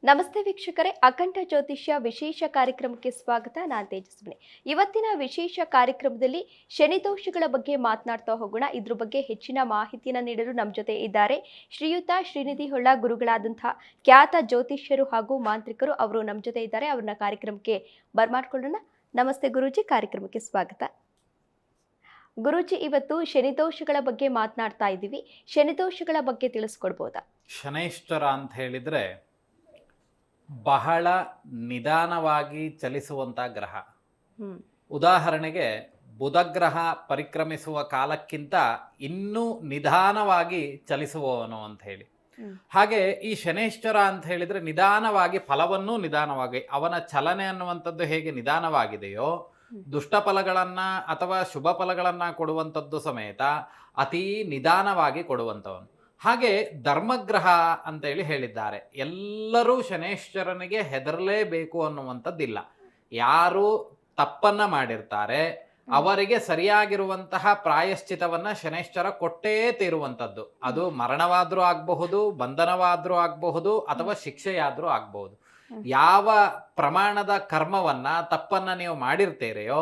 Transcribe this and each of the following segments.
ನಮಸ್ತೆ ವೀಕ್ಷಕರೇ, ಅಖಂಡ ಜ್ಯೋತಿಷ್ಯ ವಿಶೇಷ ಕಾರ್ಯಕ್ರಮಕ್ಕೆ ಸ್ವಾಗತ. ನಾನು ತೇಜಸ್ವಿನಿ. ಇವತ್ತಿನ ವಿಶೇಷ ಕಾರ್ಯಕ್ರಮದಲ್ಲಿ ಶನಿ ದೋಷಗಳ ಬಗ್ಗೆ ಮಾತನಾಡ್ತಾ ಹೋಗೋಣ. ಇದ್ರ ಬಗ್ಗೆ ಹೆಚ್ಚಿನ ಮಾಹಿತಿಯನ್ನು ನೀಡಲು ನಮ್ಮ ಜೊತೆ ಇದ್ದಾರೆ ಶ್ರೀಯುತ ಶ್ರೀನಿಧಿ ಹೊಳ್ಳ ಗುರುಗಳಾದಂತಹ ಖ್ಯಾತ ಜ್ಯೋತಿಷ್ಯರು ಹಾಗೂ ಮಾಂತ್ರಿಕರು. ಅವರು ನಮ್ಮ ಜೊತೆ ಇದ್ದಾರೆ. ಅವ್ರನ್ನ ಕಾರ್ಯಕ್ರಮಕ್ಕೆ ಬರ್ಮಾಡ್ಕೊಳ್ಳೋಣ. ನಮಸ್ತೆ ಗುರೂಜಿ, ಕಾರ್ಯಕ್ರಮಕ್ಕೆ ಸ್ವಾಗತ. ಗುರೂಜಿ, ಇವತ್ತು ಶನಿ ದೋಷಗಳ ಬಗ್ಗೆ ಮಾತನಾಡ್ತಾ ಇದ್ದೀವಿ. ಶನಿ ದೋಷಗಳ ಬಗ್ಗೆ ತಿಳಿಸ್ಕೊಡ್ಬೋದಾ? ಶನೈಶ್ಚರ ಅಂತ ಹೇಳಿದರೆ ಬಹಳ ನಿಧಾನವಾಗಿ ಚಲಿಸುವಂಥ ಗ್ರಹ. ಉದಾಹರಣೆಗೆ ಬುಧಗ್ರಹ ಪರಿಕ್ರಮಿಸುವ ಕಾಲಕ್ಕಿಂತ ಇನ್ನೂ ನಿಧಾನವಾಗಿ ಚಲಿಸುವವನು ಅಂತ ಹೇಳಿ. ಹಾಗೆ ಈ ಶನೈಶ್ಚರ ಅಂತ ಹೇಳಿದರೆ ನಿಧಾನವಾಗಿ ಫಲವನ್ನೂ ನಿಧಾನವಾಗಿ, ಅವನ ಚಲನೆ ಅನ್ನುವಂಥದ್ದು ಹೇಗೆ ನಿಧಾನವಾಗಿದೆಯೋ ದುಷ್ಟ ಫಲಗಳನ್ನು ಅಥವಾ ಶುಭ ಫಲಗಳನ್ನು ಕೊಡುವಂಥದ್ದು ಸಮೇತ ಅತೀ ನಿಧಾನವಾಗಿ ಕೊಡುವಂಥವನು. ಹಾಗೆ ಧರ್ಮಗ್ರಹ ಅಂತೇಳಿ ಹೇಳಿದ್ದಾರೆ. ಎಲ್ಲರೂ ಶನೈಶ್ಚರನಿಗೆ ಹೆದರಲೇಬೇಕು ಅನ್ನುವಂಥದ್ದಿಲ್ಲ. ಯಾರು ತಪ್ಪನ್ನು ಮಾಡಿರ್ತಾರೆ ಅವರಿಗೆ ಸರಿಯಾಗಿರುವಂತಹ ಪ್ರಾಯಶ್ಚಿತವನ್ನು ಶನೈಶ್ಚರ ಕೊಟ್ಟೇ ತೀರುವಂಥದ್ದು. ಅದು ಮರಣವಾದರೂ ಆಗಬಹುದು, ಬಂಧನವಾದರೂ ಆಗಬಹುದು, ಅಥವಾ ಶಿಕ್ಷೆಯಾದರೂ ಆಗಬಹುದು. ಯಾವ ಪ್ರಮಾಣದ ಕರ್ಮವನ್ನ ತಪ್ಪನ್ನ ನೀವು ಮಾಡಿರ್ತೀರೆಯೋ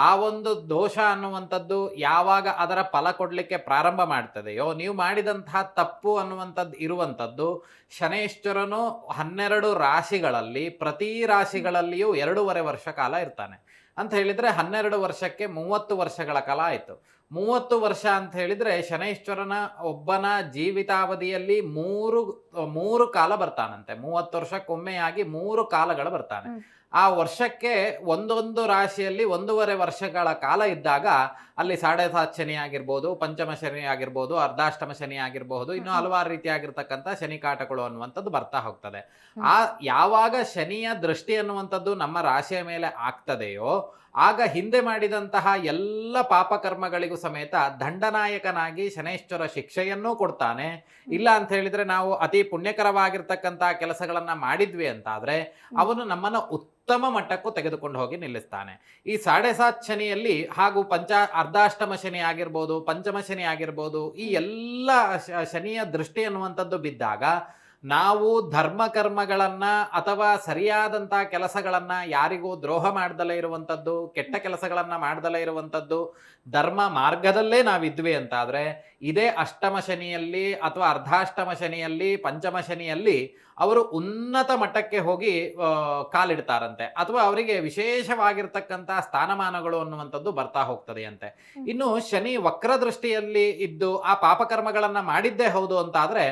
ಆ ಒಂದು ದೋಷ ಅನ್ನುವಂಥದ್ದು ಯಾವಾಗ ಅದರ ಫಲ ಕೊಡಲಿಕ್ಕೆ ಪ್ರಾರಂಭ ಮಾಡ್ತದೆಯೋ, ನೀವು ಮಾಡಿದಂತಹ ತಪ್ಪು ಅನ್ನುವಂಥದ್ದು ಇರುವಂಥದ್ದು ಶನೈಶ್ಚರನು 12 ರಾಶಿಗಳಲ್ಲಿ ಪ್ರತಿ ರಾಶಿಗಳಲ್ಲಿಯೂ 2.5 ವರ್ಷ ಕಾಲ ಇರ್ತಾನೆ ಅಂತ ಹೇಳಿದರೆ 12 ವರ್ಷಕ್ಕೆ 30 ವರ್ಷಗಳ ಕಾಲ ಆಯಿತು. 30 ವರ್ಷ ಅಂತ ಹೇಳಿದರೆ ಶನೈಶ್ಚರನ ಒಬ್ಬನ ಜೀವಿತಾವಧಿಯಲ್ಲಿ ಮೂರು ಕಾಲ ಬರ್ತಾನಂತೆ. 30 ವರ್ಷಕ್ಕೊಮ್ಮೆಯಾಗಿ 3 ಕಾಲಗಳು ಬರ್ತಾನೆ. ಆ ವರ್ಷಕ್ಕೆ ಒಂದೊಂದು ರಾಶಿಯಲ್ಲಿ 1.5 ವರ್ಷಗಳ ಕಾಲ ಇದ್ದಾಗ ಅಲ್ಲಿ 7.5 ಶನಿ ಆಗಿರ್ಬೋದು, ಪಂಚಮ ಶನಿ ಆಗಿರ್ಬೋದು, ಅರ್ಧಾಷ್ಟಮ ಶನಿ ಆಗಿರ್ಬೋದು, ಇನ್ನೂ ಹಲವಾರು ರೀತಿಯಾಗಿರ್ತಕ್ಕಂಥ ಶನಿ ಕಾಟಗಳು ಅನ್ನುವಂಥದ್ದು ಬರ್ತಾ ಹೋಗ್ತದೆ. ಯಾವಾಗ ಶನಿಯ ದೃಷ್ಟಿ ಅನ್ನುವಂಥದ್ದು ನಮ್ಮ ರಾಶಿಯ ಮೇಲೆ ಆಗ್ತದೆಯೋ ಆಗ ಹಿಂದೆ ಮಾಡಿದಂತಹ ಎಲ್ಲ ಪಾಪಕರ್ಮಗಳಿಗೂ ಸಮೇತ ದಂಡನಾಯಕನಾಗಿ ಶನೈಶ್ಚರ ಶಿಕ್ಷೆಯನ್ನೂ ಕೊಡ್ತಾನೆ. ಇಲ್ಲ ಅಂತ ಹೇಳಿದ್ರೆ ನಾವು ಅತಿ ಪುಣ್ಯಕರವಾಗಿರ್ತಕ್ಕಂಥ ಕೆಲಸಗಳನ್ನ ಮಾಡಿದ್ವಿ ಅಂತಾದ್ರೆ ಅವನು ನಮ್ಮನ್ನು ಉತ್ತಮ ಮಟ್ಟಕ್ಕೂ ತೆಗೆದುಕೊಂಡು ಹೋಗಿ ನಿಲ್ಲಿಸ್ತಾನೆ. ಈ 7.5 ಶನಿಯಲ್ಲಿ ಹಾಗೂ ಅರ್ಧಾಷ್ಟಮ ಶನಿ ಆಗಿರ್ಬೋದು, ಪಂಚಮ ಶನಿ ಆಗಿರ್ಬೋದು, ಈ ಎಲ್ಲ ಶನಿಯ ದೃಷ್ಟಿ ಅನ್ನುವಂಥದ್ದು ಬಿದ್ದಾಗ ನಾವು ಧರ್ಮ ಕರ್ಮಗಳನ್ನ ಅಥವಾ ಸರಿಯಾದಂಥ ಕೆಲಸಗಳನ್ನ ಯಾರಿಗೂ ದ್ರೋಹ ಮಾಡ್ದಲೇ ಇರುವಂಥದ್ದು, ಕೆಟ್ಟ ಕೆಲಸಗಳನ್ನ ಮಾಡ್ದಲೇ ಇರುವಂಥದ್ದು, ಧರ್ಮ ಮಾರ್ಗದಲ್ಲೇ ನಾವಿದ್ವಿ ಅಂತಾದರೆ ಇದೇ ಅಷ್ಟಮ ಶನಿಯಲ್ಲಿ ಅಥವಾ ಅರ್ಧಾಷ್ಟಮ ಶನಿಯಲ್ಲಿ, ಪಂಚಮ ಶನಿಯಲ್ಲಿ ಅವರು ಉನ್ನತ ಮಟ್ಟಕ್ಕೆ ಹೋಗಿ ಕಾಲಿಡ್ತಾರಂತೆ, ಅಥವಾ ಅವರಿಗೆ ವಿಶೇಷವಾಗಿರ್ತಕ್ಕಂಥ ಸ್ಥಾನಮಾನಗಳು ಅನ್ನುವಂಥದ್ದು ಬರ್ತಾ ಹೋಗ್ತದೆ ಅಂತೆ. ಇನ್ನು ಶನಿ ವಕ್ರದೃಷ್ಟಿಯಲ್ಲಿ ಇದ್ದು ಆ ಪಾಪಕರ್ಮಗಳನ್ನ ಮಾಡಿದ್ದೇ ಹೌದು ಅಂತಾದ್ರೆ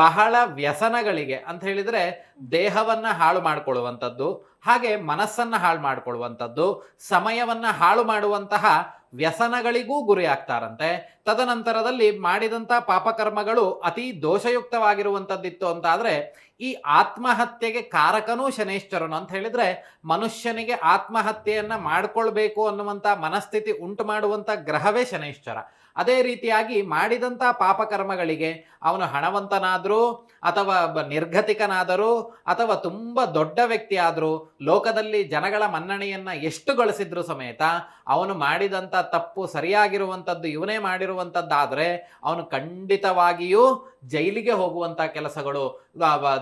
ಬಹಳ ವ್ಯಸನಗಳಿಗೆ ಅಂತ ಹೇಳಿದ್ರೆ ದೇಹವನ್ನ ಹಾಳು ಮಾಡ್ಕೊಳ್ಳುವಂಥದ್ದು, ಹಾಗೆ ಮನಸ್ಸನ್ನ ಹಾಳು ಮಾಡ್ಕೊಳ್ಳುವಂಥದ್ದು, ಸಮಯವನ್ನ ಹಾಳು ಮಾಡುವಂತಹ ವ್ಯಸನಗಳಿಗೂ ಗುರಿ ಆಗ್ತಾರಂತೆ. ತದನಂತರದಲ್ಲಿ ಮಾಡಿದಂಥ ಪಾಪಕರ್ಮಗಳು ಅತಿ ದೋಷಯುಕ್ತವಾಗಿರುವಂಥದ್ದಿತ್ತು ಅಂತಾದರೆ ಈ ಆತ್ಮಹತ್ಯೆಗೆ ಕಾರಕನೂ ಶನೈಶ್ಚರನು ಅಂತ ಹೇಳಿದ್ರೆ ಮನುಷ್ಯನಿಗೆ ಆತ್ಮಹತ್ಯೆಯನ್ನ ಮಾಡ್ಕೊಳ್ಬೇಕು ಅನ್ನುವಂಥ ಮನಸ್ಥಿತಿ ಉಂಟು ಮಾಡುವಂಥ ಗ್ರಹವೇ ಶನೈಶ್ಚರ. ಅದೇ ರೀತಿಯಾಗಿ ಮಾಡಿದಂಥ ಪಾಪಕರ್ಮಗಳಿಗೆ ಅವನು ಹಣವಂತನಾದರೂ ಅಥವಾ ನಿರ್ಗತಿಕನಾದರೂ ಅಥವಾ ತುಂಬ ದೊಡ್ಡ ವ್ಯಕ್ತಿ ಆದರೂ ಲೋಕದಲ್ಲಿ ಜನಗಳ ಮನ್ನಣೆಯನ್ನು ಎಷ್ಟು ಗಳಿಸಿದ್ರು ಸಮೇತ ಅವನು ಮಾಡಿದಂಥ ತಪ್ಪು ಸರಿಯಾಗಿರುವಂಥದ್ದು ಇವನೇ ಮಾಡಿರುವಂಥದ್ದಾದರೆ ಅವನು ಖಂಡಿತವಾಗಿಯೂ ಜೈಲಿಗೆ ಹೋಗುವಂಥ ಕೆಲಸಗಳು,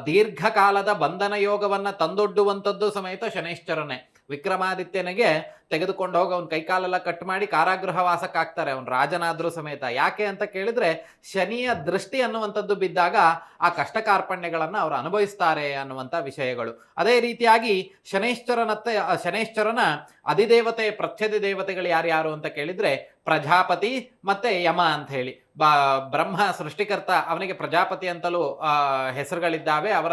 ದೀರ್ಘಕಾಲದ ಬಂಧನ ಯೋಗವನ್ನು ತಂದೊಡ್ಡುವಂಥದ್ದು ಸಮೇತ ಶನೈಶ್ಚರನೇ. ವಿಕ್ರಮಾದಿತ್ಯನಿಗೆ ತೆಗೆದುಕೊಂಡು ಹೋಗಿ ಅವನ ಕೈಕಾಲೆಲ್ಲ ಕಟ್ ಮಾಡಿ ಕಾರಾಗೃಹ ವಾಸಕ್ಕಾಗ್ತಾರೆ, ಅವನು ರಾಜನಾದ್ರೂ ಸಮೇತ. ಯಾಕೆ ಅಂತ ಕೇಳಿದ್ರೆ ಶನಿಯ ದೃಷ್ಟಿ ಅನ್ನುವಂಥದ್ದು ಬಿದ್ದಾಗ ಆ ಕಷ್ಟ ಕಾರ್ಪಣ್ಯಗಳನ್ನು ಅವರು ಅನುಭವಿಸ್ತಾರೆ ಅನ್ನುವಂಥ ವಿಷಯಗಳು. ಅದೇ ರೀತಿಯಾಗಿ ಶನೈಶ್ಚರನ ಅಧಿದೇವತೆ ಪ್ರತ್ಯಧಿ ದೇವತೆಗಳು ಯಾರ್ಯಾರು ಅಂತ ಕೇಳಿದ್ರೆ ಪ್ರಜಾಪತಿ ಮತ್ತೆ ಯಮ ಅಂತ ಹೇಳಿ. ಬ್ರಹ್ಮ ಸೃಷ್ಟಿಕರ್ತ, ಅವನಿಗೆ ಪ್ರಜಾಪತಿ ಅಂತಲೂ ಹೆಸರುಗಳಿದ್ದಾವೆ. ಅವರ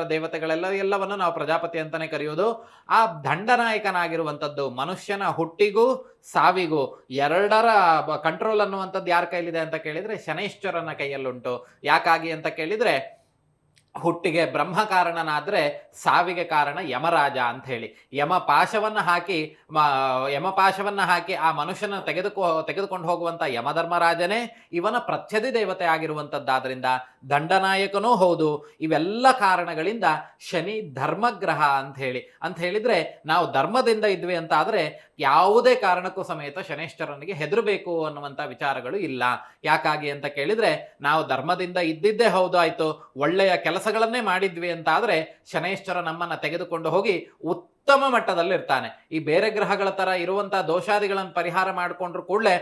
ಎಲ್ಲವನ್ನು ನಾವು ಪ್ರಜಾಪತಿ ಅಂತಾನೆ ಕರೆಯೋದು. ಆ ದಂಡನಾಯಕನಾಗಿರುವಂಥದ್ದು ಮನುಷ್ಯನ ಹುಟ್ಟಿಗೂ ಸಾವಿಗೂ ಎರಡರ ಕಂಟ್ರೋಲ್ ಅನ್ನುವಂಥದ್ದು ಯಾರ ಕೈಲಿದೆ ಅಂತ ಕೇಳಿದ್ರೆ ಶನೈಶ್ಚರನ ಕೈಯಲ್ಲುಂಟು. ಯಾಕಾಗಿ ಅಂತ ಕೇಳಿದ್ರೆ ಹುಟ್ಟಿಗೆ ಬ್ರಹ್ಮ ಕಾರಣನಾದ್ರೆ ಸಾವಿಗೆ ಕಾರಣ ಯಮರಾಜ ಅಂತ ಹೇಳಿ. ಯಮಪಾಶವನ್ನ ಹಾಕಿ ಆ ಮನುಷ್ಯನ ತೆಗೆದುಕೊಂಡು ಹೋಗುವಂತ ಯಮಧರ್ಮರಾಜನೇ ಇವನ ಪ್ರತ್ಯಧಿ ದೇವತೆ ಆಗಿರುವಂತದ್ದಾದ್ರಿಂದ ದಂಡನಾಯಕನೂ ಹೌದು. ಇವೆಲ್ಲ ಕಾರಣಗಳಿಂದ ಶನಿ ಧರ್ಮಗ್ರಹ ಅಂತ ಹೇಳಿದ್ರೆ ನಾವು ಧರ್ಮದಿಂದ ಇದ್ವಿ ಅಂತ ಆದ್ರೆ ಯಾವುದೇ ಕಾರಣಕ್ಕೂ ಸಮೇತ ಶನೈಶ್ಚರನಿಗೆ ಹೆದರಬೇಕು ಅನ್ನುವಂಥ ವಿಚಾರಗಳು ಇಲ್ಲ. ಯಾಕಾಗಿ ಅಂತ ಕೇಳಿದ್ರೆ ನಾವು ಧರ್ಮದಿಂದ ಇದ್ದಿದ್ದೇ ಹೌದು, ಆಯ್ತು, ಒಳ್ಳೆಯ ಕೆಲಸ ಕೆಲಸಗಳನ್ನೇ ಮಾಡಿದ್ವಿ ಅಂತ ಆದ್ರೆ ಶನೈಶ್ಚರ ನಮ್ಮನ್ನ ತೆಗೆದುಕೊಂಡು ಹೋಗಿ ಉತ್ತಮ ಮಟ್ಟದಲ್ಲಿ ಇರ್ತಾನೆ. ಈ ಬೇರೆ ಗ್ರಹಗಳ ತರ ಇರುವಂತಹ ದೋಷಾದಿಗಳನ್ನು ಪರಿಹಾರ ಮಾಡಿಕೊಂಡ್ರು ಕೂಡಲೇ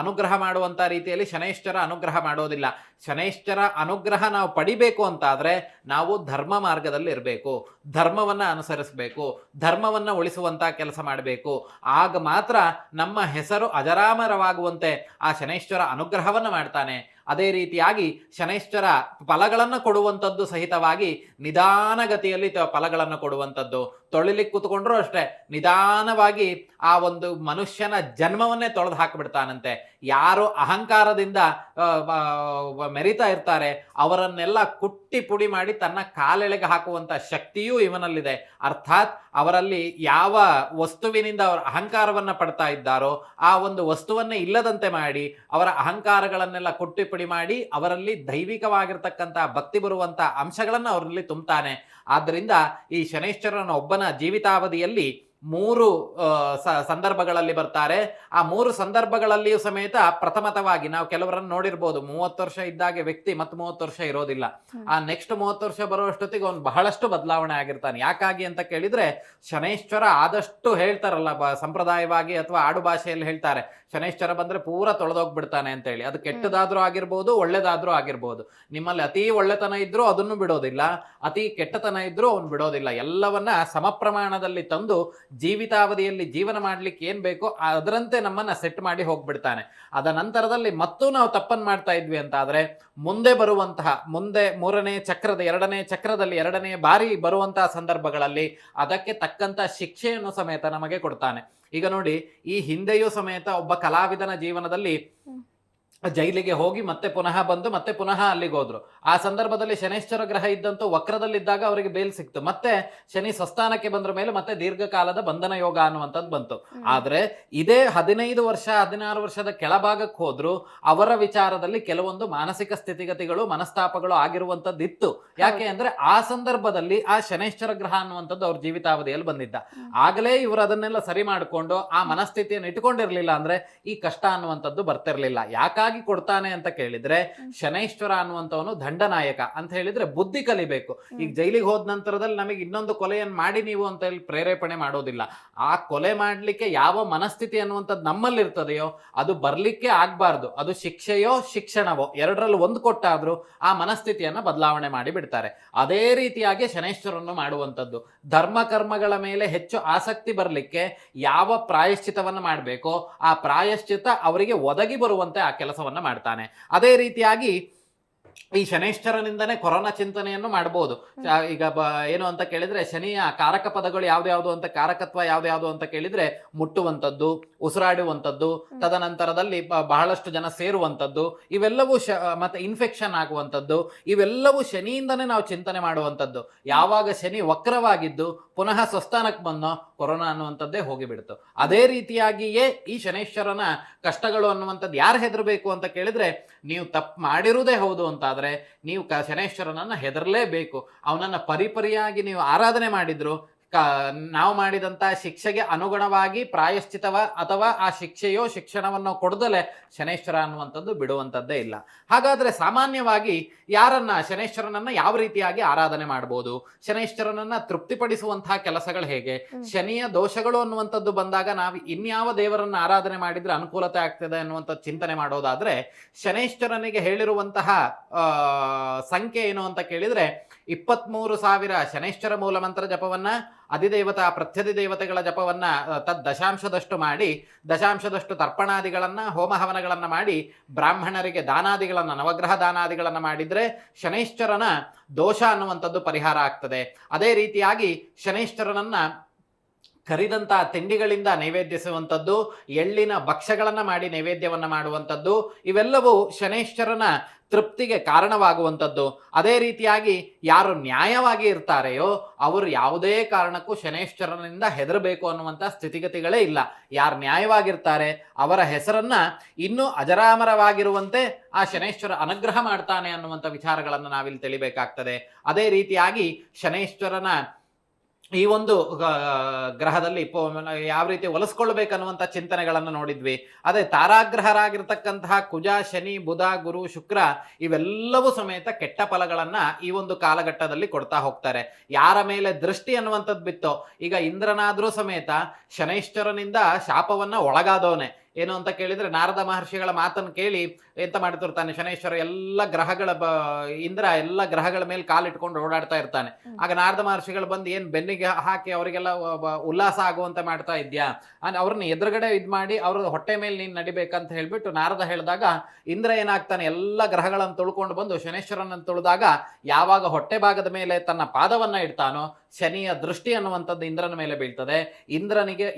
ಅನುಗ್ರಹ ಮಾಡುವಂತ ರೀತಿಯಲ್ಲಿ ಶನೈಶ್ಚರ ಅನುಗ್ರಹ ಮಾಡೋದಿಲ್ಲ. ಶನೈಶ್ಚರ ಅನುಗ್ರಹ ನಾವು ಪಡಿಬೇಕು ಅಂತ ಆದ್ರೆ ನಾವು ಧರ್ಮ ಮಾರ್ಗದಲ್ಲಿ ಇರಬೇಕು, ಧರ್ಮವನ್ನ ಅನುಸರಿಸಬೇಕು, ಧರ್ಮವನ್ನ ಉಳಿಸುವಂತ ಕೆಲಸ ಮಾಡಬೇಕು. ಆಗ ಮಾತ್ರ ನಮ್ಮ ಹೆಸರು ಅಜರಾಮರವಾಗುವಂತೆ ಆ ಶನೈಶ್ಚರ ಅನುಗ್ರಹವನ್ನ ಮಾಡ್ತಾನೆ. ಅದೇ ರೀತಿಯಾಗಿ ಶನೈಶ್ಚರ ಫಲಗಳನ್ನು ಕೊಡುವಂಥದ್ದು ಸಹಿತವಾಗಿ ನಿಧಾನಗತಿಯಲ್ಲಿ ಫಲಗಳನ್ನು ಕೊಡುವಂಥದ್ದು. ತೊಳಿಲಿಕ್ಕೆ ಕೂತ್ಕೊಂಡ್ರು ಅಷ್ಟೇ ನಿಧಾನವಾಗಿ ಆ ಒಂದು ಮನುಷ್ಯನ ಜನ್ಮವನ್ನೇ ತೊಳೆದು ಹಾಕಿಬಿಡ್ತಾನಂತೆ. ಯಾರು ಅಹಂಕಾರದಿಂದ ಮೆರಿತಾ ಇರ್ತಾರೆ ಅವರನ್ನೆಲ್ಲ ಕುಟ್ಟಿ ಪುಡಿ ಮಾಡಿ ತನ್ನ ಕಾಲೆಳೆಗೆ ಹಾಕುವಂತ ಶಕ್ತಿಯೂ ಇವನಲ್ಲಿದೆ. ಅರ್ಥಾತ್ ಅವರಲ್ಲಿ ಯಾವ ವಸ್ತುವಿನಿಂದ ಅವರು ಅಹಂಕಾರವನ್ನ ಪಡ್ತಾ ಇದ್ದಾರೋ ಆ ಒಂದು ವಸ್ತುವನ್ನೇ ಇಲ್ಲದಂತೆ ಮಾಡಿ ಅವರ ಅಹಂಕಾರಗಳನ್ನೆಲ್ಲ ಕುಟ್ಟಿ ಪುಡಿ ಮಾಡಿ ಅವರಲ್ಲಿ ದೈವಿಕವಾಗಿರ್ತಕ್ಕಂಥ ಭಕ್ತಿ ಬರುವಂತ ಅಂಶಗಳನ್ನು ಅವರಲ್ಲಿ ತುಂಬುತ್ತಾನೆ. ಆದ್ದರಿಂದ ಈ ಶನೈಶ್ಚರನ ಒಬ್ಬನ ಜೀವಿತಾವಧಿಯಲ್ಲಿ 3 ಸಂದರ್ಭಗಳಲ್ಲಿ ಬರ್ತಾರೆ. ಆ 3 ಸಂದರ್ಭಗಳಲ್ಲಿಯೂ ಸಮೇತ ಪ್ರಥಮತವಾಗಿ ನಾವು ಕೆಲವರನ್ನು ನೋಡಿರ್ಬೋದು, 30 ವರ್ಷ ಇದ್ದಾಗೆ ವ್ಯಕ್ತಿ ಮತ್ತೆ 30 ವರ್ಷ ಇರೋದಿಲ್ಲ. ಆ ನೆಕ್ಸ್ಟ್ 30 ವರ್ಷ ಬರುವಷ್ಟೊತ್ತಿಗೆ ಅವನು ಬಹಳಷ್ಟು ಬದಲಾವಣೆ ಆಗಿರ್ತಾನೆ. ಯಾಕಾಗಿ ಅಂತ ಕೇಳಿದ್ರೆ ಶನೈಶ್ಚರ ಆದಷ್ಟು ಹೇಳ್ತಾರಲ್ಲ ಸಂಪ್ರದಾಯವಾಗಿ ಅಥವಾ ಆಡು ಭಾಷೆಯಲ್ಲಿ ಹೇಳ್ತಾರೆ, ಶನೈಶ್ಚರ ಬಂದ್ರೆ ಪೂರ ತೊಳೆದೋಗ್ಬಿಡ್ತಾನೆ ಅಂತ ಹೇಳಿ. ಅದು ಕೆಟ್ಟದಾದ್ರೂ ಆಗಿರ್ಬೋದು, ಒಳ್ಳೇದಾದ್ರೂ ಆಗಿರ್ಬೋದು. ನಿಮ್ಮಲ್ಲಿ ಅತಿ ಒಳ್ಳೆತನ ಇದ್ರೂ ಅದನ್ನು ಬಿಡೋದಿಲ್ಲ, ಅತಿ ಕೆಟ್ಟತನ ಇದ್ರೂ ಅವನು ಬಿಡೋದಿಲ್ಲ. ಎಲ್ಲವನ್ನ ಸಮ ಪ್ರಮಾಣದಲ್ಲಿ ತಂದು ಜೀವಿತಾವಧಿಯಲ್ಲಿ ಜೀವನ ಮಾಡ್ಲಿಕ್ಕೆ ಏನ್ ಬೇಕೋ ಅದರಂತೆ ನಮ್ಮನ್ನ ಸೆಟ್ ಮಾಡಿ ಹೋಗ್ಬಿಡ್ತಾನೆ. ಅದ ನಂತರದಲ್ಲಿ ಮತ್ತೂ ನಾವು ತಪ್ಪನ್ನು ಮಾಡ್ತಾ ಇದ್ವಿ ಅಂತ ಆದ್ರೆ ಮುಂದೆ 3ನೇ ಚಕ್ರದ 2ನೇ ಚಕ್ರದಲ್ಲಿ 2ನೇ ಬಾರಿ ಬರುವಂತಹ ಸಂದರ್ಭಗಳಲ್ಲಿ ಅದಕ್ಕೆ ತಕ್ಕಂತ ಶಿಕ್ಷೆಯನ್ನು ಸಮೇತ ನಮಗೆ ಕೊಡ್ತಾನೆ. ಈಗ ನೋಡಿ, ಈ ಹಿಂದೆಯೂ ಸಮೇತ ಒಬ್ಬ ಕಲಾವಿದನ ಜೀವನದಲ್ಲಿ ಜೈಲಿಗೆ ಹೋಗಿ ಮತ್ತೆ ಪುನಃ ಬಂದು ಮತ್ತೆ ಪುನಃ ಅಲ್ಲಿಗೆ ಹೋದ್ರು. ಆ ಸಂದರ್ಭದಲ್ಲಿ ಶನೈಶ್ಚರ ಗ್ರಹ ಇದ್ದಂತೂ ವಕ್ರದಲ್ಲಿದ್ದಾಗ ಅವರಿಗೆ ಬೇಲ್ ಸಿಕ್ತು. ಮತ್ತೆ ಶನಿ ಸ್ವಸ್ಥಾನಕ್ಕೆ ಬಂದ್ರ ಮೇಲೆ ಮತ್ತೆ ದೀರ್ಘಕಾಲದ ಬಂಧನ ಯೋಗ ಅನ್ನುವಂಥದ್ದು ಬಂತು. ಆದ್ರೆ ಇದೇ 15 ವರ್ಷ 16 ವರ್ಷದ ಕೆಳಭಾಗಕ್ಕೆ ಹೋದ್ರು ಅವರ ವಿಚಾರದಲ್ಲಿ ಕೆಲವೊಂದು ಮಾನಸಿಕ ಸ್ಥಿತಿಗತಿಗಳು ಮನಸ್ತಾಪಗಳು ಆಗಿರುವಂತದ್ದು ಇತ್ತು. ಯಾಕೆ ಅಂದ್ರೆ ಆ ಸಂದರ್ಭದಲ್ಲಿ ಆ ಶನೈಶ್ಚರ ಗ್ರಹ ಅನ್ನುವಂಥದ್ದು ಅವ್ರ ಜೀವಿತಾವಧಿಯಲ್ಲಿ ಬಂದಿದ್ದ. ಆಗಲೇ ಇವರು ಅದನ್ನೆಲ್ಲ ಸರಿ ಮಾಡಿಕೊಂಡು ಆ ಮನಸ್ಥಿತಿಯನ್ನು ಇಟ್ಕೊಂಡಿರ್ಲಿಲ್ಲ ಅಂದ್ರೆ ಈ ಕಷ್ಟ ಅನ್ನುವಂಥದ್ದು ಬರ್ತಿರ್ಲಿಲ್ಲ. ಯಾಕಾಗಿ ಕೊಡ್ತಾನೆ ಅಂತ ಕೇಳಿದ್ರೆ ಶನೈಶ್ವರ ಅನ್ನುವಂಥವನು ದಂಡನಾಯಕ ಅಂತ ಹೇಳಿದ್ರೆ ಬುದ್ಧಿ ಕಲಿಬೇಕು. ಈಗ ಜೈಲಿಗೆ ಹೋದ ನಂತರದಲ್ಲಿ ನಮಗೆ ಇನ್ನೊಂದು ಕೊಲೆಯನ್ನು ಮಾಡಿ ನೀವು ಅಂತ ಹೇಳಿ ಪ್ರೇರೇಪಣೆ ಮಾಡೋದಿಲ್ಲ. ಆ ಕೊಲೆ ಮಾಡ್ಲಿಕ್ಕೆ ಯಾವ ಮನಸ್ಥಿತಿ ಅನ್ನುವಂಥದ್ದು ನಮ್ಮಲ್ಲಿ ಇರ್ತದೆಯೋ ಅದು ಬರ್ಲಿಕ್ಕೆ ಆಗ್ಬಾರ್ದು. ಅದು ಶಿಕ್ಷೆಯೋ ಶಿಕ್ಷಣವೋ ಎರಡರಲ್ಲಿ ಒಂದು ಕೊಟ್ಟಾದ್ರೂ ಆ ಮನಸ್ಥಿತಿಯನ್ನ ಬದಲಾವಣೆ ಮಾಡಿ ಬಿಡ್ತಾರೆ. ಅದೇ ರೀತಿಯಾಗಿ ಶನೈಶ್ವರನ್ನು ಮಾಡುವಂಥದ್ದು. ಧರ್ಮ ಕರ್ಮಗಳ ಮೇಲೆ ಹೆಚ್ಚು ಆಸಕ್ತಿ ಬರಲಿಕ್ಕೆ ಯಾವ ಪ್ರಾಯಶ್ಚಿತವನ್ನು ಮಾಡಬೇಕೋ ಆ ಪ್ರಾಯಶ್ಚಿತ ಅವರಿಗೆ ಒದಗಿ ಬರುವಂತೆ ಆ ಕೆಲಸವನ್ನ ಮಾಡ್ತಾನೆ. ಅದೇ ರೀತಿಯಾಗಿ ಈ ಶನೈಶ್ಚರನಿಂದನೇ ಕೊರೋನಾ ಚಿಂತನೆಯನ್ನು ಮಾಡಬಹುದು. ಈಗ ಏನು ಅಂತ ಕೇಳಿದ್ರೆ ಶನಿಯ ಕಾರಕ ಪದಗಳು ಯಾವ್ದು ಅಂತ ಕಾರಕತ್ವ ಯಾವ್ದು ಅಂತ ಕೇಳಿದ್ರೆ ಮುಟ್ಟುವಂಥದ್ದು, ಉಸಿರಾಡುವಂಥದ್ದು, ತದನಂತರದಲ್ಲಿ ಬಹಳಷ್ಟು ಜನ ಸೇರುವಂಥದ್ದು, ಇವೆಲ್ಲವೂ ಮತ್ತೆ ಇನ್ಫೆಕ್ಷನ್ ಆಗುವಂಥದ್ದು, ಇವೆಲ್ಲವೂ ಶನಿಯಿಂದನೇ ನಾವು ಚಿಂತನೆ ಮಾಡುವಂಥದ್ದು. ಯಾವಾಗ ಶನಿ ವಕ್ರವಾಗಿದ್ದು ಪುನಃ ಸ್ವಸ್ಥಾನಕ್ಕೆ ಬಂದೋ ಕೊರೋನಾ ಅನ್ನುವಂಥದ್ದೇ ಹೋಗಿಬಿಡ್ತು. ಅದೇ ರೀತಿಯಾಗಿಯೇ ಈ ಶನೈಶ್ವರನ ಕಷ್ಟಗಳು ಅನ್ನುವಂಥದ್ದು ಯಾರು ಹೆದರಬೇಕು ಅಂತ ಕೇಳಿದ್ರೆ ನೀವು ತಪ್ಪು ಮಾಡಿರುವುದೇ ಹೌದು ಅಂತಾದ್ರೆ ನೀವು ಶನೈಶ್ವರನನ್ನ ಹೆದರಲೇಬೇಕು. ಅವನನ್ನ ಪರಿಪರಿಯಾಗಿ ನೀವು ಆರಾಧನೆ ಮಾಡಿದ್ರು ನಾವು ಮಾಡಿದಂತ ಶಿಕ್ಷೆಗೆ ಅನುಗುಣವಾಗಿ ಪ್ರಾಯಶ್ಚಿತವ ಅಥವಾ ಆ ಶಿಕ್ಷೆಯೋ ಶಿಕ್ಷಣವನ್ನು ಕೊಡದಲೆ ಶನೈಶ್ವರ ಅನ್ನುವಂಥದ್ದು ಬಿಡುವಂಥದ್ದೇ ಇಲ್ಲ. ಹಾಗಾದ್ರೆ ಸಾಮಾನ್ಯವಾಗಿ ಯಾರನ್ನ ಶನೈಶ್ವರನನ್ನ ಯಾವ ರೀತಿಯಾಗಿ ಆರಾಧನೆ ಮಾಡಬಹುದು, ಶನೈಶ್ವರನನ್ನ ತೃಪ್ತಿಪಡಿಸುವಂತಹ ಕೆಲಸಗಳು ಹೇಗೆ, ಶನಿಯ ದೋಷಗಳು ಅನ್ನುವಂಥದ್ದು ಬಂದಾಗ ನಾವು ಇನ್ಯಾವ ದೇವರನ್ನ ಆರಾಧನೆ ಮಾಡಿದ್ರೆ ಅನುಕೂಲತೆ ಆಗ್ತದೆ ಅನ್ನುವಂಥ ಚಿಂತನೆ ಮಾಡೋದಾದ್ರೆ ಶನೈಶ್ವರನಿಗೆ ಹೇಳಿರುವಂತಹ ಸಂಖ್ಯೆ ಏನು ಅಂತ ಕೇಳಿದ್ರೆ 23,000 ಶನೈಶ್ವರ ಮೂಲಮಂತ್ರ ಜಪವನ್ನ, ಅಧಿದೇವತಾ ಪ್ರತ್ಯಧಿದೇವತೆಗಳ ಜಪವನ್ನ ದಶಾಂಶದಷ್ಟು ಮಾಡಿ, ದಶಾಂಶದಷ್ಟು ತರ್ಪಣಾದಿಗಳನ್ನ ಹೋಮಹವನಗಳನ್ನ ಮಾಡಿ, ಬ್ರಾಹ್ಮಣರಿಗೆ ದಾನಾದಿಗಳನ್ನ ನವಗ್ರಹ ದಾನಾದಿಗಳನ್ನ ಮಾಡಿದ್ರೆ ಶನೈಶ್ವರನ ದೋಷ ಅನ್ನುವಂಥದ್ದು ಪರಿಹಾರ ಆಗ್ತದೆ. ಅದೇ ರೀತಿಯಾಗಿ ಶನೈಶ್ವರನನ್ನ ಕರಿದಂತಹ ತಿಂಡಿಗಳಿಂದ ನೈವೇದ್ಯಿಸುವಂಥದ್ದು, ಎಳ್ಳಿನ ಭಕ್ಷ್ಯಗಳನ್ನ ಮಾಡಿ ನೈವೇದ್ಯವನ್ನ ಮಾಡುವಂಥದ್ದು, ಇವೆಲ್ಲವೂ ಶನೈಶ್ವರನ ತೃಪ್ತಿಗೆ ಕಾರಣವಾಗುವಂಥದ್ದು. ಅದೇ ರೀತಿಯಾಗಿ ಯಾರು ನ್ಯಾಯವಾಗಿ ಇರ್ತಾರೆಯೋ ಅವರು ಯಾವುದೇ ಕಾರಣಕ್ಕೂ ಶನೈಶ್ವರನಿಂದ ಹೆದರಬೇಕು ಅನ್ನುವಂಥ ಸ್ಥಿತಿಗತಿಗಳೇ ಇಲ್ಲ. ಯಾರು ನ್ಯಾಯವಾಗಿರ್ತಾರೆ ಅವರ ಹೆಸರನ್ನ ಇನ್ನೂ ಅಜರಾಮರವಾಗಿರುವಂತೆ ಆ ಶನೈಶ್ವರ ಅನುಗ್ರಹ ಮಾಡ್ತಾನೆ ಅನ್ನುವಂಥ ವಿಚಾರಗಳನ್ನು ನಾವಿಲ್ಲಿ ತಿಳಿಬೇಕಾಗ್ತದೆ. ಅದೇ ರೀತಿಯಾಗಿ ಶನೈಶ್ವರನ ಈ ಒಂದು ಗ್ರಹದಲ್ಲಿ ಯಾವ ರೀತಿ ಹೊಲಿಸ್ಕೊಳ್ಬೇಕನ್ನುವಂಥ ಚಿಂತನೆಗಳನ್ನು ನೋಡಿದ್ವಿ. ಅದೇ ತಾರಾಗ್ರಹರಾಗಿರ್ತಕ್ಕಂತಹ ಕುಜ, ಶನಿ, ಬುಧ, ಗುರು, ಶುಕ್ರ ಇವೆಲ್ಲವೂ ಸಮೇತ ಕೆಟ್ಟ ಫಲಗಳನ್ನ ಈ ಒಂದು ಕಾಲಘಟ್ಟದಲ್ಲಿ ಕೊಡ್ತಾ ಹೋಗ್ತಾರೆ. ಯಾರ ಮೇಲೆ ದೃಷ್ಟಿ ಅನ್ನುವಂಥದ್ದು ಬಿತ್ತೋ, ಈಗ ಇಂದ್ರನಾದ್ರೂ ಸಮೇತ ಶನೈಶ್ಚರನಿಂದ ಶಾಪವನ್ನ ಒಳಗಾದವನೇ. ಏನು ಅಂತ ಕೇಳಿದ್ರೆ, ನಾರದ ಮಹರ್ಷಿಗಳ ಮಾತನ್ನು ಕೇಳಿ ಎಂತ ಮಾಡ್ತಿರ್ತಾನೆ ಶನೈಶ್ವರ, ಎಲ್ಲ ಗ್ರಹಗಳ ಇಂದ್ರ ಎಲ್ಲ ಗ್ರಹಗಳ ಮೇಲೆ ಕಾಲಿಟ್ಕೊಂಡು ಓಡಾಡ್ತಾ ಇರ್ತಾನೆ. ಆಗ ನಾರದ ಮಹರ್ಷಿಗಳು ಬಂದು ಏನ್ ಬೆನ್ನಿಗೆ ಹಾಕಿ ಅವರಿಗೆಲ್ಲ ಉಲ್ಲಾಸ ಆಗುವಂತೆ ಮಾಡ್ತಾ ಇದ್ಯಾ, ಅವ್ರನ್ನ ಎದುರುಗಡೆ ಇದ್ ಮಾಡಿ ಅವ್ರ ಹೊಟ್ಟೆ ಮೇಲೆ ನೀನ್ ನಡಿಬೇಕಂತ ಹೇಳ್ಬಿಟ್ಟು ನಾರದ ಹೇಳಿದಾಗ, ಇಂದ್ರ ಏನಾಗ್ತಾನೆ, ಎಲ್ಲ ಗ್ರಹಗಳನ್ನು ತುಳ್ಕೊಂಡು ಬಂದು ಶನೇಶ್ವರನನ್ನು ತುಳಿದಾಗ ಯಾವಾಗ ಹೊಟ್ಟೆ ಭಾಗದ ಮೇಲೆ ತನ್ನ ಪಾದವನ್ನ ಇಡ್ತಾನೋ, ಶನಿಯ ದೃಷ್ಟಿ ಅನ್ನುವಂಥದ್ದು ಇಂದ್ರನ ಮೇಲೆ ಬೀಳ್ತದೆ.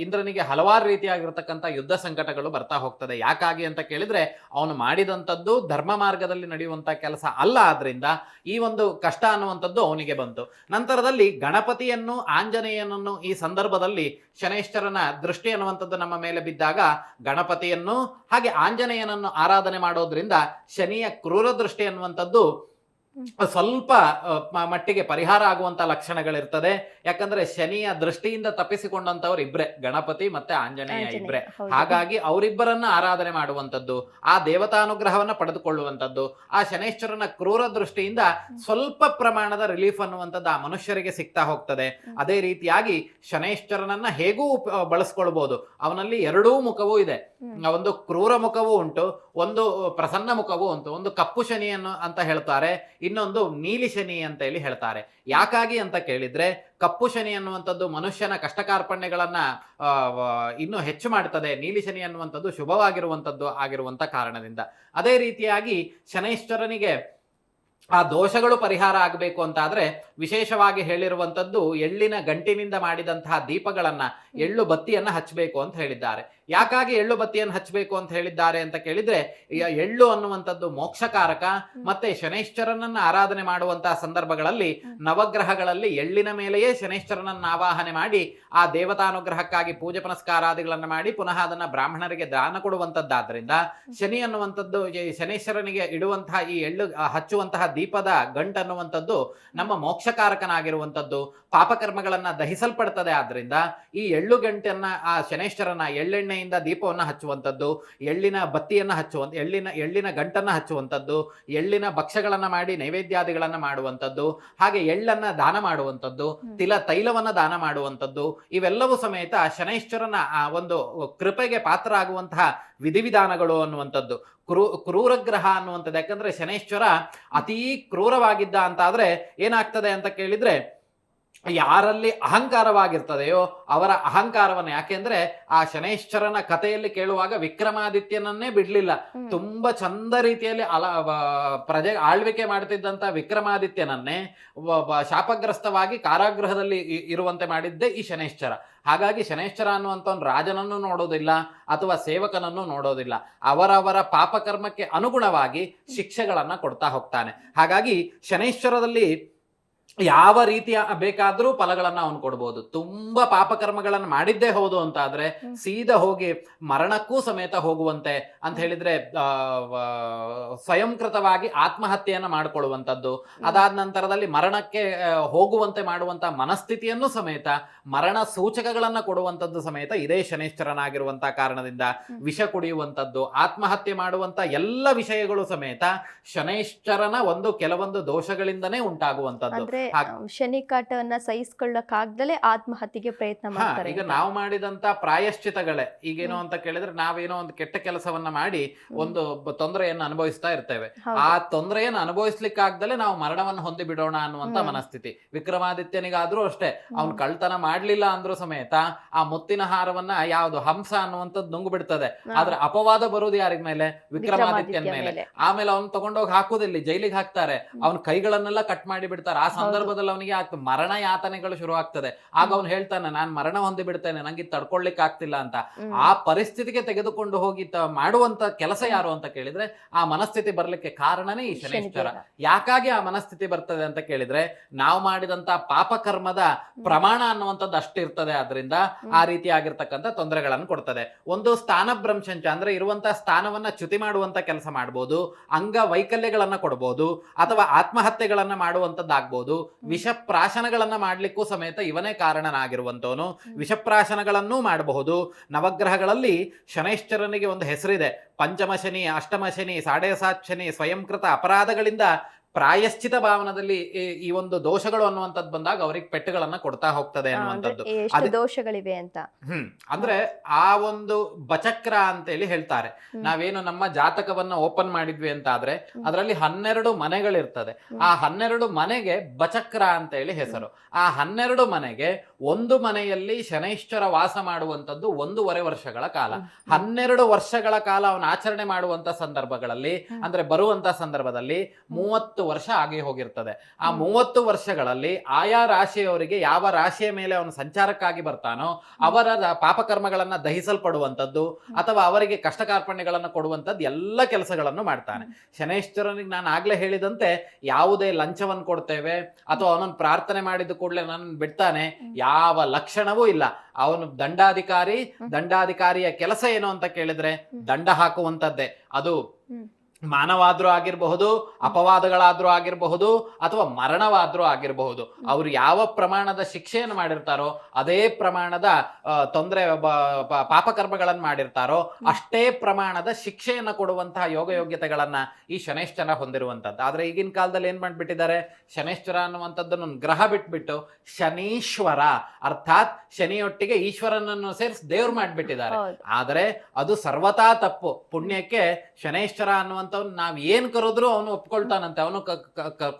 ಇಂದ್ರನಿಗೆ ಹಲವಾರು ರೀತಿಯಾಗಿರ್ತಕ್ಕಂಥ ಯುದ್ಧ ಸಂಕಟಗಳು ಬರ್ತಾ ಹೋಗ್ತದೆ. ಯಾಕಾಗಿ ಅಂತ ಕೇಳಿದ್ರೆ, ಅವನು ಮಾಡಿದಂಥದ್ದು ಧರ್ಮ ಮಾರ್ಗದಲ್ಲಿ ನಡೆಯುವಂತ ಕೆಲಸ ಅಲ್ಲ. ಆದ್ರಿಂದ ಈ ಒಂದು ಕಷ್ಟ ಅನ್ನುವಂಥದ್ದು ಅವನಿಗೆ ಬಂತು. ನಂತರದಲ್ಲಿ ಗಣಪತಿಯನ್ನು, ಆಂಜನೇಯನನ್ನು ಈ ಸಂದರ್ಭದಲ್ಲಿ ಶನೈಶ್ಚರನ ದೃಷ್ಟಿ ಅನ್ನುವಂಥದ್ದು ನಮ್ಮ ಮೇಲೆ ಬಿದ್ದಾಗ ಗಣಪತಿಯನ್ನು ಹಾಗೆ ಆಂಜನೇಯನನ್ನು ಆರಾಧನೆ ಮಾಡೋದ್ರಿಂದ ಶನಿಯ ಕ್ರೂರ ದೃಷ್ಟಿ ಅನ್ನುವಂಥದ್ದು ಸ್ವಲ್ಪ ಮಟ್ಟಿಗೆ ಪರಿಹಾರ ಆಗುವಂತ ಲಕ್ಷಣಗಳಿರ್ತದೆ. ಯಾಕಂದ್ರೆ ಶನಿಯ ದೃಷ್ಟಿಯಿಂದ ತಪ್ಪಿಸಿಕೊಂಡಂತವ್ರು ಇಬ್ರೆ, ಗಣಪತಿ ಮತ್ತೆ ಆಂಜನೇಯ ಇಬ್ರೆ. ಹಾಗಾಗಿ ಅವರಿಬ್ಬರನ್ನ ಆರಾಧನೆ ಮಾಡುವಂಥದ್ದು, ಆ ದೇವತಾನುಗ್ರಹವನ್ನ ಪಡೆದುಕೊಳ್ಳುವಂಥದ್ದು, ಆ ಶನೈಶ್ವರನ ಕ್ರೂರ ದೃಷ್ಟಿಯಿಂದ ಸ್ವಲ್ಪ ಪ್ರಮಾಣದ ರಿಲೀಫ್ ಅನ್ನುವಂಥದ್ದು ಆ ಮನುಷ್ಯರಿಗೆ ಸಿಗ್ತಾ ಹೋಗ್ತದೆ. ಅದೇ ರೀತಿಯಾಗಿ ಶನೈಶ್ವರನನ್ನ ಹೇಗೂ ಬಳಸ್ಕೊಳ್ಬಹುದು. ಅವನಲ್ಲಿ ಎರಡೂ ಮುಖವೂ ಇದೆ. ಒಂದು ಕ್ರೂರ ಮುಖವೂ ಉಂಟು, ಒಂದು ಪ್ರಸನ್ನ ಮುಖವೂ ಉಂಟು. ಒಂದು ಕಪ್ಪು ಶನಿಯನ್ನು ಅಂತ ಹೇಳ್ತಾರೆ, ಇನ್ನೊಂದು ನೀಲಿ ಶನಿ ಅಂತ ಹೇಳಿ ಹೇಳ್ತಾರೆ. ಯಾಕಾಗಿ ಅಂತ ಕೇಳಿದ್ರೆ, ಕಪ್ಪು ಶನಿ ಅನ್ನುವಂಥದ್ದು ಮನುಷ್ಯನ ಕಷ್ಟ ಕಾರ್ಪಣ್ಯಗಳನ್ನ ಇನ್ನೂ ಹೆಚ್ಚು ಮಾಡ್ತದೆ. ನೀಲಿ ಶನಿ ಅನ್ನುವಂಥದ್ದು ಶುಭವಾಗಿರುವಂಥದ್ದು ಆಗಿರುವಂತ ಕಾರಣದಿಂದ. ಅದೇ ರೀತಿಯಾಗಿ ಶನೈಶ್ವರನಿಗೆ ಆ ದೋಷಗಳು ಪರಿಹಾರ ಆಗಬೇಕು ಅಂತಾದ್ರೆ ವಿಶೇಷವಾಗಿ ಹೇಳಿರುವಂಥದ್ದು ಎಳ್ಳಿನ ಗಂಟಿನಿಂದ ಮಾಡಿದಂತಹ ದೀಪಗಳನ್ನ, ಎಳ್ಳು ಬತ್ತಿಯನ್ನ ಹಚ್ಚಬೇಕು ಅಂತ ಹೇಳಿದ್ದಾರೆ. ಯಾಕಾಗಿ ಎಳ್ಳು ಬತ್ತಿಯನ್ನು ಹಚ್ಚಬೇಕು ಅಂತ ಹೇಳಿದ್ದಾರೆ ಅಂತ ಕೇಳಿದ್ರೆ, ಎಳ್ಳು ಅನ್ನುವಂಥದ್ದು ಮೋಕ್ಷಕಾರಕ. ಮತ್ತೆ ಶನೈಶ್ಚರನನ್ನ ಆರಾಧನೆ ಮಾಡುವಂತಹ ಸಂದರ್ಭಗಳಲ್ಲಿ ನವಗ್ರಹಗಳಲ್ಲಿ ಎಳ್ಳಿನ ಮೇಲೆಯೇ ಶನೈಶ್ಚರನನ್ನ ಆವಾಹನೆ ಮಾಡಿ ಆ ದೇವತಾನುಗ್ರಹಕ್ಕಾಗಿ ಪೂಜೆ ಪುನಸ್ಕಾರಾದಿಗಳನ್ನ ಮಾಡಿ ಪುನಃ ಅದನ್ನ ಬ್ರಾಹ್ಮಣರಿಗೆ ದಾನ ಕೊಡುವಂತದ್ದಾದ್ರಿಂದ ಶನಿ ಅನ್ನುವಂಥದ್ದು, ಶನೈಶ್ವರನಿಗೆ ಇಡುವಂತಹ ಈ ಎಳ್ಳು ಹಚ್ಚುವಂತಹ ದೀಪದ ಗಂಟು ಅನ್ನುವಂಥದ್ದು ನಮ್ಮ ಮೋಕ್ಷಕಾರಕನಾಗಿರುವಂಥದ್ದು, ಪಾಪಕರ್ಮಗಳನ್ನ ದಹಿಸಲ್ಪಡ್ತದೆ. ಆದ್ರಿಂದ ಈ ಎಳ್ಳು ಗಂಟನ್ನ ಆ ಶನೈಶ್ವರನ ಎಳ್ಳೆಣ್ಣೆಯಿಂದ ದೀಪವನ್ನು ಹಚ್ಚುವಂಥದ್ದು, ಎಳ್ಳಿನ ಬತ್ತಿಯನ್ನ ಎಳ್ಳಿನ ಗಂಟನ್ನ ಹಚ್ಚುವಂಥದ್ದು, ಎಳ್ಳಿನ ಭಕ್ಷ್ಯಗಳನ್ನ ಮಾಡಿ ನೈವೇದ್ಯಾದಿಗಳನ್ನ ಮಾಡುವಂಥದ್ದು, ಹಾಗೆ ಎಳ್ಳನ್ನ ದಾನ ಮಾಡುವಂಥದ್ದು, ತೈಲವನ್ನ ದಾನ ಮಾಡುವಂಥದ್ದು, ಇವೆಲ್ಲವೂ ಸಮೇತ ಶನೈಶ್ವರನ ಒಂದು ಕೃಪೆಗೆ ಪಾತ್ರ ಆಗುವಂತಹ ವಿಧಿವಿಧಾನಗಳು ಅನ್ನುವಂಥದ್ದು. ಕ್ರೂರಗ್ರಹ ಅನ್ನುವಂಥದ್ದು. ಯಾಕಂದ್ರೆ ಶನೈಶ್ವರ ಅತೀ ಕ್ರೂರವಾಗಿದ್ದ ಅಂತಾದ್ರೆ ಏನಾಗ್ತದೆ ಅಂತ ಕೇಳಿದ್ರೆ, ಯಾರಲ್ಲಿ ಅಹಂಕಾರವಾಗಿರ್ತದೆಯೋ ಅವರ ಅಹಂಕಾರವನ್ನು, ಯಾಕೆಂದ್ರೆ ಆ ಶನೈಶ್ವರನ ಕಥೆಯಲ್ಲಿ ಕೇಳುವಾಗ ವಿಕ್ರಮಾದಿತ್ಯನನ್ನೇ ಬಿಡ್ಲಿಲ್ಲ. ತುಂಬಾ ಚಂದ ರೀತಿಯಲ್ಲಿ ಆಳ್ವಿಕೆ ಮಾಡ್ತಿದ್ದಂತ ವಿಕ್ರಮಾದಿತ್ಯನನ್ನೇ ಶಾಪಗ್ರಸ್ತವಾಗಿ ಕಾರಾಗೃಹದಲ್ಲಿ ಇರುವಂತೆ ಮಾಡಿದ್ದೇ ಈ ಶನೈಶ್ಚರ. ಹಾಗಾಗಿ ಶನೈಶ್ಚರ ಅನ್ನುವಂಥವ್ನು ರಾಜನನ್ನು ನೋಡೋದಿಲ್ಲ ಅಥವಾ ಸೇವಕನನ್ನು ನೋಡೋದಿಲ್ಲ. ಅವರವರ ಪಾಪಕರ್ಮಕ್ಕೆ ಅನುಗುಣವಾಗಿ ಶಿಕ್ಷೆಗಳನ್ನ ಕೊಡ್ತಾ ಹೋಗ್ತಾನೆ. ಹಾಗಾಗಿ ಶನೈಶ್ವರದಲ್ಲಿ ಯಾವ ರೀತಿಯ ಬೇಕಾದ್ರೂ ಫಲಗಳನ್ನ ಅವನು ಕೊಡ್ಬೋದು. ತುಂಬಾ ಪಾಪಕರ್ಮಗಳನ್ನು ಮಾಡಿದ್ದೇ ಹೌದು ಅಂತ ಆದ್ರೆ ಸೀದಾ ಹೋಗಿ ಮರಣಕ್ಕೂ ಸಮೇತ ಹೋಗುವಂತೆ ಅಂತ ಹೇಳಿದ್ರೆ ಸ್ವಯಂಕೃತವಾಗಿ ಆತ್ಮಹತ್ಯೆಯನ್ನ ಮಾಡಿಕೊಳ್ಳುವಂಥದ್ದು, ಅದಾದ ನಂತರದಲ್ಲಿ ಮರಣಕ್ಕೆ ಹೋಗುವಂತೆ ಮಾಡುವಂತ ಮನಸ್ಥಿತಿಯನ್ನು ಸಮೇತ, ಮರಣ ಸೂಚಕಗಳನ್ನ ಕೊಡುವಂಥದ್ದು ಸಮೇತ ಇದೇ ಶನೈಶ್ಚರನಾಗಿರುವಂತಹ ಕಾರಣದಿಂದ ವಿಷ ಕುಡಿಯುವಂಥದ್ದು, ಆತ್ಮಹತ್ಯೆ ಮಾಡುವಂತ ಎಲ್ಲ ವಿಷಯಗಳು ಸಮೇತ ಶನೈಶ್ಚರನ ಕೆಲವೊಂದು ದೋಷಗಳಿಂದನೇ ಉಂಟಾಗುವಂಥದ್ದು. ಶನಿ ಕಾಟವನ್ನ ಸಹಿಸಿಕೊಳ್ಳಕ್ಕಾಗ್ದಲೇ ಆತ್ಮಹತ್ಯೆಗೆ ಪ್ರಯತ್ನ ಮಾಡ್ತಾರೆ. ಈಗ ನಾವು ಮಾಡಿದಂತ ಪ್ರಾಯಶ್ಚಿತಗಳೇ. ಈಗೇನೋ ಅಂತ ಕೇಳಿದ್ರೆ, ನಾವೇನೋ ಒಂದು ಕೆಟ್ಟ ಕೆಲಸವನ್ನ ಮಾಡಿ ಒಂದು ತೊಂದರೆಯನ್ನು ಅನುಭವಿಸ್ತಾ ಇರ್ತೇವೆ. ಆ ತೊಂದರೆಯನ್ನು ಅನುಭವಿಸ್ಲಿಕ್ಕಾಗ್ದಲೇ ನಾವು ಮರಣವನ್ನು ಹೊಂದಿ ಬಿಡೋಣ ಅನ್ನುವಂತ ಮನಸ್ಥಿತಿ. ವಿಕ್ರಮಾದಿತ್ಯನಿಗಾದ್ರೂ ಅಷ್ಟೇ, ಅವ್ನು ಕಳ್ತನ ಮಾಡ್ಲಿಲ್ಲ ಅಂದ್ರೂ ಸಮೇತ ಆ ಮುತ್ತಿನ ಹಾರವನ್ನ ಯಾವ್ದು ಹಂಸ ಅನ್ನುವಂಥದ್ದು ನುಂಗು ಬಿಡ್ತದೆ. ಆದ್ರೆ ಅಪವಾದ ಬರುವುದು ಯಾರಿಗ ಮೇಲೆ? ವಿಕ್ರಮಾದಿತ್ಯನ ಮೇಲೆ. ಆಮೇಲೆ ಅವ್ನು ತಗೊಂಡೋಗಿ ಹಾಕುದಿಲ್ಲ, ಜೈಲಿಗೆ ಹಾಕ್ತಾರೆ. ಅವನ ಕೈಗಳನ್ನೆಲ್ಲ ಕಟ್ ಮಾಡಿ ಬಿಡ್ತಾರೆ. ಆ ಸಂದರ್ಭದಲ್ಲಿ ಅವನಿಗೆ ಮರಣ ಯಾತನೆಗಳು ಶುರು ಆಗ್ತದೆ. ಆಗ ಅವನು ಹೇಳ್ತಾನೆ, ನಾನು ಮರಣ ಹೊಂದಿ ಬಿಡ್ತೇನೆ, ನಂಗೆ ತಡ್ಕೊಳ್ಲಿಕ್ಕೆ ಆಗ್ತಿಲ್ಲ ಅಂತ. ಆ ಪರಿಸ್ಥಿತಿಗೆ ತೆಗೆದುಕೊಂಡು ಹೋಗಿ ಮಾಡುವಂತ ಕೆಲಸ ಯಾರು ಅಂತ ಕೇಳಿದ್ರೆ, ಆ ಮನಸ್ಥಿತಿ ಬರ್ಲಿಕ್ಕೆ ಕಾರಣನೇ ಈ ಶನೈಶ್ಚರ. ಯಾಕಾಗಿ ಆ ಮನಸ್ಥಿತಿ ಬರ್ತದೆ ಅಂತ ಕೇಳಿದ್ರೆ, ನಾವು ಮಾಡಿದಂತ ಪಾಪಕರ್ಮದ ಪ್ರಮಾಣ ಅನ್ನುವಂಥದ್ದು ಅಷ್ಟಿರ್ತದೆ. ಆದ್ರಿಂದ ಆ ರೀತಿಯಾಗಿರ್ತಕ್ಕಂಥ ತೊಂದರೆಗಳನ್ನು ಕೊಡ್ತದೆ. ಒಂದು ಸ್ಥಾನಭ್ರಂಶಂಚ ಅಂದ್ರೆ ಇರುವಂತಹ ಸ್ಥಾನವನ್ನ ಚ್ಯುತಿ ಮಾಡುವಂತ ಕೆಲಸ ಮಾಡ್ಬೋದು, ಅಂಗ ವೈಕಲ್ಯಗಳನ್ನ ಕೊಡ್ಬೋದು, ಅಥವಾ ಆತ್ಮಹತ್ಯೆಗಳನ್ನ ಮಾಡುವಂತದ್ದಾಗ್ಬೋದು, ವಿಷಪ್ರಾಶನಗಳನ್ನ ಮಾಡ್ಲಿಕ್ಕೂ ಸಮೇತ ಇವನೇ ಕಾರಣನಾಗಿರುವಂತವನು. ವಿಷಪ್ರಾಶನಗಳನ್ನೂ ಮಾಡಬಹುದು. ನವಗ್ರಹಗಳಲ್ಲಿ ಶನೈಶ್ಚರನಿಗೆ ಒಂದು ಹೆಸರಿದೆ, ಪಂಚಮ ಶನಿ, ಅಷ್ಟಮ ಶನಿ, ಸಾಡೆ ಸಾತ್ ಶನಿ, ಸ್ವಯಂಕೃತ ಅಪರಾಧಗಳಿಂದ ಪ್ರಾಯಶ್ಚಿತ ಭಾವನದಲ್ಲಿ ಈ ಒಂದು ದೋಷಗಳು ಅನ್ನುವಂಥದ್ದು ಬಂದಾಗ ಅವ್ರಿಗೆ ಪೆಟ್ಟುಗಳನ್ನ ಕೊಡ್ತಾ ಹೋಗ್ತದೆ ಅನ್ನುವಂಥದ್ದು. ಎಷ್ಟು ದೋಷಗಳಿವೆ ಅಂತ. ಅಂದ್ರೆ ಆ ಒಂದು ಬಚಕ್ರ ಅಂತೇಳಿ ಹೇಳ್ತಾರೆ. ನಾವೇನು ನಮ್ಮ ಜಾತಕವನ್ನ ಓಪನ್ ಮಾಡಿದ್ವಿ ಅಂತ ಆದ್ರೆ ಅದರಲ್ಲಿ 12 ಮನೆಗಳಿರ್ತದೆ. ಆ 12 ಮನೆಗೆ ಬಚಕ್ರ ಅಂತ ಹೇಳಿ ಹೆಸರು. ಆ 12 ಮನೆಗೆ ಒಂದು ಮನೆಯಲ್ಲಿ ಶನೈಶ್ಚರ ವಾಸ ಮಾಡುವಂಥದ್ದು 1.5 ವರ್ಷಗಳ ಕಾಲ. 12 ವರ್ಷಗಳ ಕಾಲ ಅವನು ಆಚರಣೆ ಮಾಡುವಂತ ಸಂದರ್ಭಗಳಲ್ಲಿ, ಅಂದ್ರೆ ಬರುವಂತ ಸಂದರ್ಭದಲ್ಲಿ 30 ವರ್ಷ ಆಗಿ ಹೋಗಿರ್ತದೆ. ಆ 30 ವರ್ಷಗಳಲ್ಲಿ ಆಯಾ ರಾಶಿಯವರಿಗೆ ಯಾವ ರಾಶಿಯ ಮೇಲೆ ಅವನು ಸಂಚಾರಕ್ಕಾಗಿ ಬರ್ತಾನೋ ಅವರ ಪಾಪಕರ್ಮಗಳನ್ನ ದಹಿಸಲ್ಪಡುವಂಥದ್ದು ಅಥವಾ ಅವರಿಗೆ ಕಷ್ಟ ಕಾರ್ಪಣ್ಯಗಳನ್ನು ಕೊಡುವಂಥದ್ದು ಎಲ್ಲ ಕೆಲಸಗಳನ್ನು ಮಾಡ್ತಾನೆ. ಶನೈಶ್ಚರನಿಗೆ ನಾನು ಆಗ್ಲೇ ಹೇಳಿದಂತೆ ಯಾವುದೇ ಲಂಚವನ್ನು ಕೊಡ್ತೇವೆ ಅಥವಾ ಅವನನ್ನು ಪ್ರಾರ್ಥನೆ ಮಾಡಿದ ಕೂಡಲೇ ನನ್ನ ಬಿಡ್ತಾನೆ, ಯಾವ ಲಕ್ಷಣವೂ ಇಲ್ಲ. ಅವನು ದಂಡಾಧಿಕಾರಿಯ ಕೆಲಸ ಏನು ಅಂತ ಕೇಳಿದ್ರೆ ದಂಡ ಹಾಕುವಂಥದ್ದೇ. ಅದು ಮಾನವಾದ್ರೂ ಆಗಿರಬಹುದು, ಅಪವಾದಗಳಾದ್ರೂ ಆಗಿರಬಹುದು, ಅಥವಾ ಮರಣವಾದ್ರೂ ಆಗಿರಬಹುದು. ಅವರು ಯಾವ ಪ್ರಮಾಣದ ಶಿಕ್ಷೆಯನ್ನು ಮಾಡಿರ್ತಾರೋ ಅದೇ ಪ್ರಮಾಣದ ತೊಂದರೆ ಪಾಪಕರ್ಮಗಳನ್ನು ಮಾಡಿರ್ತಾರೋ ಅಷ್ಟೇ ಪ್ರಮಾಣದ ಶಿಕ್ಷೆಯನ್ನು ಕೊಡುವಂತಹ ಯೋಗ್ಯತೆಗಳನ್ನ ಈ ಶನೈಶ್ಚರ ಹೊಂದಿರುವಂಥದ್ದು. ಆದ್ರೆ ಈಗಿನ ಕಾಲದಲ್ಲಿ ಏನ್ ಮಾಡ್ಬಿಟ್ಟಿದ್ದಾರೆ, ಶನೈಶ್ಚರ ಅನ್ನುವಂಥದ್ದನ್ನು ಗ್ರಹ ಬಿಟ್ಬಿಟ್ಟು ಶನೀಶ್ವರ ಅರ್ಥಾತ್ ಶನಿಯೊಟ್ಟಿಗೆ ಈಶ್ವರನನ್ನು ಸೇರಿಸಿ ದೇವ್ರು ಮಾಡ್ಬಿಟ್ಟಿದ್ದಾರೆ. ಆದ್ರೆ ಅದು ಸರ್ವತಾ ತಪ್ಪು. ಪುಣ್ಯಕ್ಕೆ ಶನೈಶ್ಚರ ಅನ್ನುವಂಥ ನಾವ್ ಏನ್ ಕರೆದ್ರು ಅವನು ಒಪ್ಕೊಳ್ತಾನಂತೆ. ಅವನು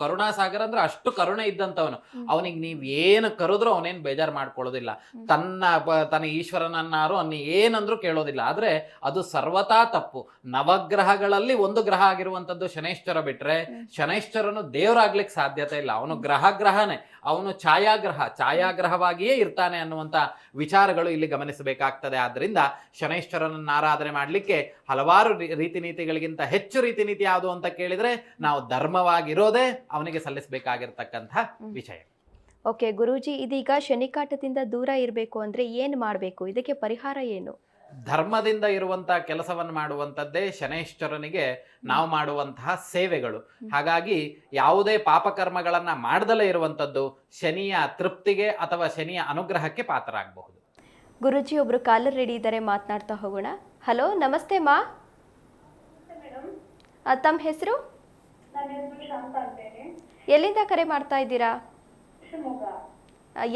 ಕರುಣಾಸಾಗರ ಅಂದ್ರೆ ಅಷ್ಟು ಕರುಣೆ ಇದ್ದಂತವನು. ಅವನಿಗೆ ನೀವ್ ಏನು ಕರೆದ್ರು ಅವನೇನ್ ಬೇಜಾರು ಮಾಡ್ಕೊಳ್ಳೋದಿಲ್ಲ. ತನ್ನ ಈಶ್ವರನನ್ನಾರು ಏನಂದ್ರು ಕೇಳೋದಿಲ್ಲ. ಆದ್ರೆ ಅದು ಸರ್ವತಾ ತಪ್ಪು. ನವಗ್ರಹಗಳಲ್ಲಿ ಒಂದು ಗ್ರಹ ಆಗಿರುವಂತದ್ದು ಶನೈಶ್ಚರ ಬಿಟ್ರೆ ಶನೈಶ್ಚರನು ದೇವರಾಗ್ಲಿಕ್ಕೆ ಸಾಧ್ಯತೆ ಇಲ್ಲ. ಅವನು ಗ್ರಹನೇ, ಅವನು ಛಾಯಾಗ್ರಹವಾಗಿಯೇ ಇರ್ತಾನೆ ಅನ್ನುವಂತ ವಿಚಾರಗಳು ಇಲ್ಲಿ ಗಮನಿಸಬೇಕಾಗ್ತದೆ. ಆದ್ರಿಂದ ಶನೈಶ್ಚರನನ್ನ ಆರಾಧನೆ ಮಾಡ್ಲಿಕ್ಕೆ ಹಲವಾರು ರೀತಿ ನೀತಿಗಳಿಗಿಂತ ಹೆಚ್ಚು ರೀತಿ ನೀತಿ ಯಾವುದು ಅಂತ ಕೇಳಿದ್ರೆ ನಾವು ಧರ್ಮವಾಗಿರೋದೇ ಅವನಿಗೆ ಸಲ್ಲಿಸಬೇಕಾಗಿರ್ತಕ್ಕಂಥ ವಿಷಯ. ಓಕೆ ಗುರೂಜಿ, ಇದೀಗ ಶನಿಕಾಟದಿಂದ ದೂರ ಇರಬೇಕು ಅಂದ್ರೆ ಏನ್ ಮಾಡ್ಬೇಕು? ಇದಕ್ಕೆ ಪರಿಹಾರ ಏನು? ಧರ್ಮದಿಂದ ಇರುವಂತಹ ಕೆಲಸವನ್ನು ಮಾಡುವಂಥದ್ದೇ ಶನೈಶ್ಚರನಿಗೆ ನಾವು ಮಾಡುವಂತಹ ಸೇವೆಗಳು. ಹಾಗಾಗಿ ಯಾವುದೇ ಪಾಪಕರ್ಮಗಳನ್ನ ಮಾಡದಲೇ ಇರುವಂಥದ್ದು ಶನಿಯ ತೃಪ್ತಿಗೆ ಅಥವಾ ಶನಿಯ ಅನುಗ್ರಹಕ್ಕೆ ಪಾತ್ರರಾಗಬಹುದು. ಗುರೂಜಿ, ಒಬ್ರು ಕಾಲರ್ ರೆಡಿ ಇದ್ದಾರೆ, ಮಾತನಾಡ್ತಾ ಹೋಗೋಣ. ಹಲೋ, ನಮಸ್ತೆ ಮಾ. ತಮ್ಮ ಹೆಸರು? ಎಲ್ಲಿಂದ ಕರೆ ಮಾಡ್ತಾ ಇದ್ದೀರಾ?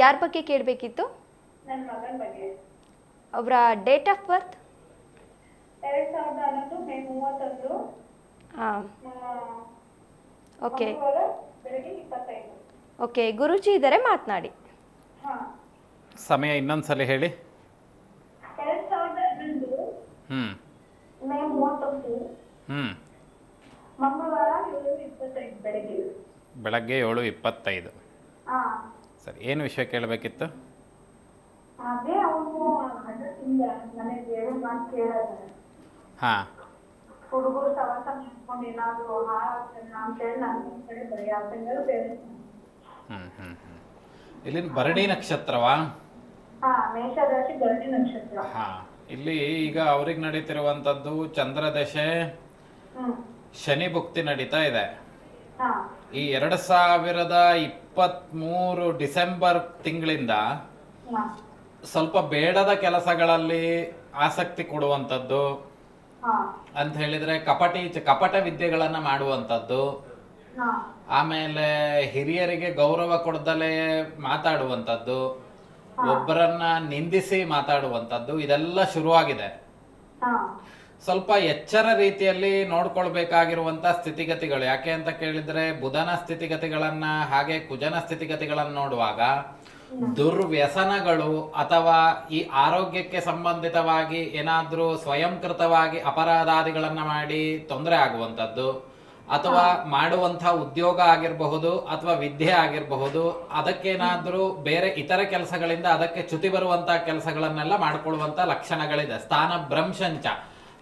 ಯಾರ ಬಗ್ಗೆ ಕೇಳಬೇಕಿತ್ತು? ಅವರ ಡೇಟ್ ಆಫ್ ಬರ್ತ್? 2011 ಮೇ 31. ಹಾಂ, ಓಕೆ ಬೆಳಗ್ಗೆ 25. ಓಕೆ ಗುರೂಜಿ ಇದ್ದಾರೆ, ಮಾತನಾಡಿ. ಸಮಯ ಇನ್ನೊಂದ್ಸಲಿ ಹೇಳಿ. 2011 ಮೇ 31. ಮಂಗಳವಾರ 7:25 ಬೆಳಗ್ಗೆ 7:25. ಸರಿ, ಏನು ವಿಷಯ ಕೇಳಬೇಕಿತ್ತು? ಅದೇ ಅವನು ಹಠದಿಂದ ನನಗೆ ಮಾತು ಕೇಳೋದು. ಹುಡುಗರು ಸವಾಸ ನಿಂತ್ಕೊಂಡು ಏನಾದ್ರು ಅಂತೇಳಿ ನನ್ನ ಕಡೆ ಭಯ ಬೇರೆ. ಇಲ್ಲಿನ ಭರಣಿ ನಕ್ಷತ್ರವಾ? ಮೇಷರಾಶಿ ಭರಣಿ ನಕ್ಷತ್ರ. ಇಲ್ಲಿ ಈಗ ಅವ್ರಿಗೆ ನಡೀತಿರುವಂತದ್ದು ಚಂದ್ರದಶೆ, ಶನಿ ಭುಕ್ತಿ ನಡೀತಾ ಇದೆ. ಈ 2023 ಡಿಸೆಂಬರ್ ತಿಂಗಳಿಂದ ಸ್ವಲ್ಪ ಬೇಡದ ಕೆಲಸಗಳಲ್ಲಿ ಆಸಕ್ತಿ ಕೊಡುವಂಥದ್ದು ಅಂತ ಹೇಳಿದ್ರೆ ಕಪಟ ವಿದ್ಯೆಗಳನ್ನ ಮಾಡುವಂಥದ್ದು, ಆಮೇಲೆ ಹಿರಿಯರಿಗೆ ಗೌರವ ಕೊಡದಲೇ ಮಾತಾಡುವಂಥದ್ದು, ಒಬ್ಬರನ್ನ ನಿಂದಿಸಿ ಮಾತಾಡುವಂಥದ್ದು, ಇದೆಲ್ಲ ಶುರುವಾಗಿದೆ. ಸ್ವಲ್ಪ ಎಚ್ಚರ ರೀತಿಯಲ್ಲಿ ನೋಡ್ಕೊಳ್ಬೇಕಾಗಿರುವಂತ ಸ್ಥಿತಿಗತಿಗಳು. ಯಾಕೆ ಅಂತ ಕೇಳಿದ್ರೆ ಬುಧನ ಸ್ಥಿತಿಗತಿಗಳನ್ನ ಹಾಗೆ ಕುಜನ ಸ್ಥಿತಿಗತಿಗಳನ್ನ ನೋಡುವಾಗ ದುರ್ವ್ಯಸನಗಳು ಅಥವಾ ಈ ಆರೋಗ್ಯಕ್ಕೆ ಸಂಬಂಧಿತವಾಗಿ ಏನಾದ್ರೂ ಸ್ವಯಂಕೃತವಾಗಿ ಅಪರಾಧಾದಿಗಳನ್ನ ಮಾಡಿ ತೊಂದರೆ ಆಗುವಂಥದ್ದು, ಅಥವಾ ಮಾಡುವಂತಹ ಉದ್ಯೋಗ ಆಗಿರಬಹುದು ಅಥವಾ ವಿದ್ಯೆ ಆಗಿರಬಹುದು, ಅದಕ್ಕೇನಾದ್ರೂ ಬೇರೆ ಇತರ ಕೆಲಸಗಳಿಂದ ಅದಕ್ಕೆ ಚ್ಯುತಿ ಬರುವಂತಹ ಕೆಲಸಗಳನ್ನೆಲ್ಲ ಮಾಡ್ಕೊಳ್ಳುವಂತ ಲಕ್ಷಣಗಳಿದೆ. ಸ್ಥಾನ ಭ್ರಂಶಂಚ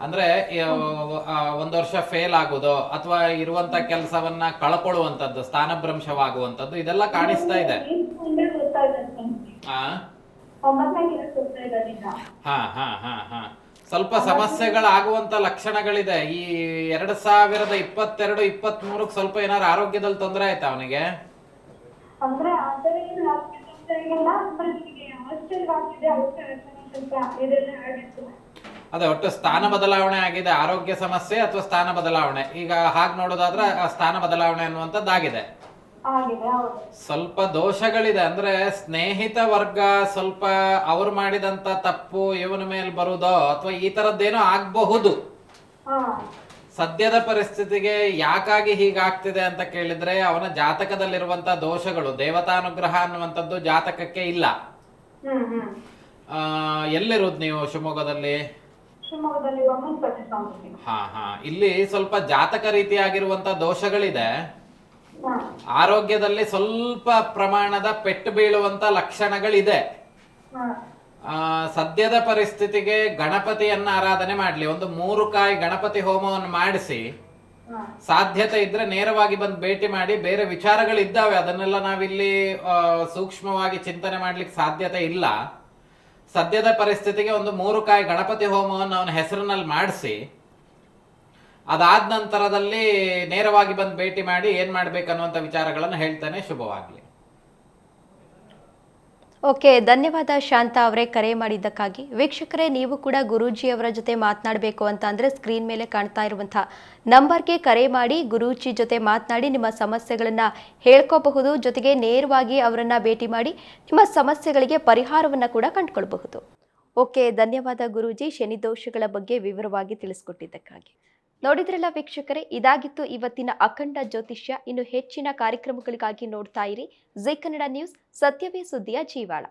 ಅಂದ್ರೆ 1 ವರ್ಷ ಫೇಲ್ ಆಗೋದು ಅಥವಾ ಇರುವಂತ ಕೆಲಸವನ್ನ ಕಳ್ಕೊಳ್ಳುವಂಥದ್ದು, ಸ್ಥಾನಭ್ರಂಶವಾಗುವಂಥದ್ದು, ಇದೆಲ್ಲ ಕಾಣಿಸ್ತಾ ಇದೆ. ಸ್ವಲ್ಪ ಸಮಸ್ಯೆಗಳಾಗುವಂತ ಲಕ್ಷಣಗಳಿದೆ. ಈ 2022-23 ಸ್ವಲ್ಪ ಏನಾದ್ರು ಆರೋಗ್ಯದಲ್ಲಿ ತೊಂದರೆ ಆಯ್ತಾ ಅವನಿಗೆ? ಅಂದ್ರೆ ಆ ಥರ ಏನು ಆರೋಗ್ಯ ತೊಂದರೆ ಆಗಿಲ್ಲ, ಅಂದ್ರೆ ನನಗೆ ಹಾಸ್ಟೆಲ್ ಆಗ್ತಿದೆ, ಅವಕ್ಕೆ ಸ್ವಲ್ಪ ಇದೆಲ್ಲ ಆಗಿತ್ತು. ಅದೇ ಒಟ್ಟು ಸ್ಥಾನ ಬದಲಾವಣೆ ಆಗಿದೆ, ಆರೋಗ್ಯ ಸಮಸ್ಯೆ ಅಥವಾ ಸ್ಥಾನ ಬದಲಾವಣೆ, ಈಗ ಹಾಗೆ ನೋಡೋದಾದ್ರೆ ಆ ಸ್ಥಾನ ಬದಲಾವಣೆ ಅನ್ನುವಂಥದ್ದಾಗಿದೆ. ಆಗಿದೆ, ಹೌದು. ಸ್ವಲ್ಪ ದೋಷಗಳಿದೆ, ಅಂದ್ರೆ ಸ್ನೇಹಿತ ವರ್ಗ ಸ್ವಲ್ಪ ಅವ್ರು ಮಾಡಿದಂತ ತಪ್ಪು ಇವನ ಮೇಲೆ ಬರುವುದೋ ಅಥವಾ ಈ ತರದ್ದೇನೋ ಆಗಬಹುದು. ಹಾ. ಸದ್ಯದ ಪರಿಸ್ಥಿತಿಗೆ ಯಾಕಾಗಿ ಹೀಗಾಗ್ತಿದೆ ಅಂತ ಕೇಳಿದ್ರೆ ಅವನ ಜಾತಕದಲ್ಲಿರುವಂತ ದೋಷಗಳು, ದೇವತಾನುಗ್ರಹ ಅನ್ನುವಂಥದ್ದು ಜಾತಕಕ್ಕೆ ಇಲ್ಲ. ಎಲ್ಲಿರೋದು ನೀವು? ಶಿವಮೊಗ್ಗದಲ್ಲಿ? ಶಿವಮೊಗ್ಗದಲ್ಲಿ ಬೊಮ್ಮನಪೇಟೆ ಸ್ವಾಮಿ. ಹಾ, ಇಲ್ಲಿ ಸ್ವಲ್ಪ ಜಾತಕ ರೀತಿಯಾಗಿರುವಂತ ದೋಷಗಳಿದೆ. ಹಾ. ಆರೋಗ್ಯದಲ್ಲಿ ಸ್ವಲ್ಪ ಪ್ರಮಾಣದ ಪೆಟ್ಟು ಬೀಳುವಂತ ಲಕ್ಷಣಗಳಿದೆ. ಹಾ. ಸದ್ಯದ ಪರಿಸ್ಥಿತಿಗೆ ಗಣಪತಿಯನ್ನ ಆರಾಧನೆ ಮಾಡ್ಲಿ, ಒಂದು 3 ಕಾಯಿ ಗಣಪತಿ ಹೋಮವನ್ನು ಮಾಡಿಸಿ, ಹಾ. ಸಾಧ್ಯತೆ ಇದ್ರೆ ನೇರವಾಗಿ ಬಂದು ಭೇಟಿ ಮಾಡಿ. ಬೇರೆ ವಿಚಾರಗಳಿದ್ದಾವೆ, ಅದನ್ನೆಲ್ಲ ನಾವಿಲ್ಲಿ ಸೂಕ್ಷ್ಮವಾಗಿ ಚಿಂತನೆ ಮಾಡ್ಲಿಕ್ಕೆ ಸಾಧ್ಯತೆ ಇಲ್ಲ. ಸದ್ಯದ ಪರಿಸ್ಥಿತಿಗೆ ಒಂದು 3 ಕಾಯಿ ಗಣಪತಿ ಹೋಮವನ್ನು ಅವನ ಹೆಸರಿನಲ್ಲಿ ಮಾಡಿಸಿ, ಅದಾದ ನಂತರದಲ್ಲಿ ನೇರವಾಗಿ ಬಂದು ಭೇಟಿ ಮಾಡಿ ಏನ್ ಮಾಡ್ಬೇಕನ್ನುವಂತ ವಿಚಾರಗಳನ್ನು ಹೇಳ್ತಾನೆ. ಶುಭವಾಗ್ಲಿ. ಓಕೆ, ಧನ್ಯವಾದ ಶಾಂತ ಅವರೇ ಕರೆ ಮಾಡಿದ್ದಕ್ಕಾಗಿ. ವೀಕ್ಷಕರೇ, ನೀವು ಕೂಡ ಗುರೂಜಿಯವರ ಜೊತೆ ಮಾತನಾಡಬೇಕು ಅಂತ ಅಂದರೆ ಸ್ಕ್ರೀನ್ ಮೇಲೆ ಕಾಣ್ತಾ ಇರುವಂಥ ನಂಬರ್ಗೆ ಕರೆ ಮಾಡಿ ಗುರೂಜಿ ಜೊತೆ ಮಾತನಾಡಿ ನಿಮ್ಮ ಸಮಸ್ಯೆಗಳನ್ನು ಹೇಳ್ಕೋಬಹುದು. ಜೊತೆಗೆ ನೇರವಾಗಿ ಅವರನ್ನು ಭೇಟಿ ಮಾಡಿ ನಿಮ್ಮ ಸಮಸ್ಯೆಗಳಿಗೆ ಪರಿಹಾರವನ್ನು ಕೂಡ ಕಂಡುಕೊಳ್ಬಹುದು. ಓಕೆ, ಧನ್ಯವಾದ ಗುರೂಜಿ, ಶನಿ ದೋಷಗಳ ಬಗ್ಗೆ ವಿವರವಾಗಿ ತಿಳಿಸ್ಕೊಟ್ಟಿದ್ದಕ್ಕಾಗಿ. ನೋಡಿದ್ರಲ್ಲ ವೀಕ್ಷಕರೇ, ಇದಾಗಿತ್ತು ಇವತ್ತಿನ ಅಖಂಡ ಜ್ಯೋತಿಷ್ಯ. ಇನ್ನು ಹೆಚ್ಚಿನ ಕಾರ್ಯಕ್ರಮಗಳಿಗಾಗಿ ನೋಡ್ತಾ ಇರಿ ಜೀ ಕನ್ನಡ ನ್ಯೂಸ್, ಸತ್ಯವೇ ಸುದ್ದಿಯ ಜೀವಾಳ.